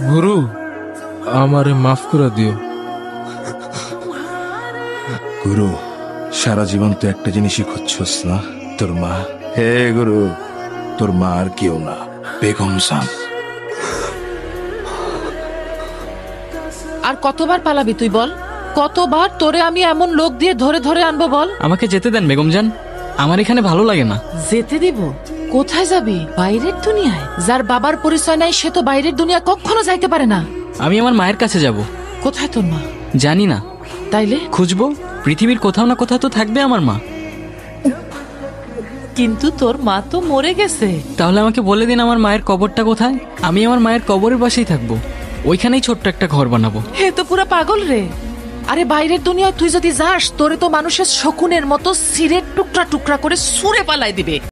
গুরু, আমারে মাফ করে দিও। গুরু, সারা জীবন তো একটা জিনিসই খুঁজছস না, তোর মা। হে গুরু, তোর মা আর কেউ না, বেগম জান। আর কতবার পালাবি তুই বল? কতবার তোরে আমি এমন লোক দিয়ে ধরে ধরে আনবো বল? আমাকে যেতে দেন বেগম জান, আমার এখানে ভালো লাগে না। যেতে দিব? কোথায় যাবি? বাইরের দুনিয়ায়? যার বাবার পরিচয় নাই সে তো বাইরের দুনিয়া কখনো যাইতে পারে না। আমি আমার মায়ের কাছে যাব। কোথায় তোর মা? জানি না। তাইলে খুঁজবো, পৃথিবীর কোথাও না কোথাও তো থাকবে আমার মা। কিন্তু তোর মা তো মরে গেছে। তাহলে আমাকে বলে দিন আমার মায়ের কবরটা কোথায়, আমি আমার মায়ের কবরের পাশেই থাকবো, ওইখানেই ছোট্ট একটা ঘর বানাবো। হে তো পুরা পাগল রে। আরে বাইরের দুনিয়ায় তুই যদি যাস তোরে তো মানুষের শকুনের মতো সিরের টুকরা টুকরা করে ছুঁড়ে পালাই দিবে।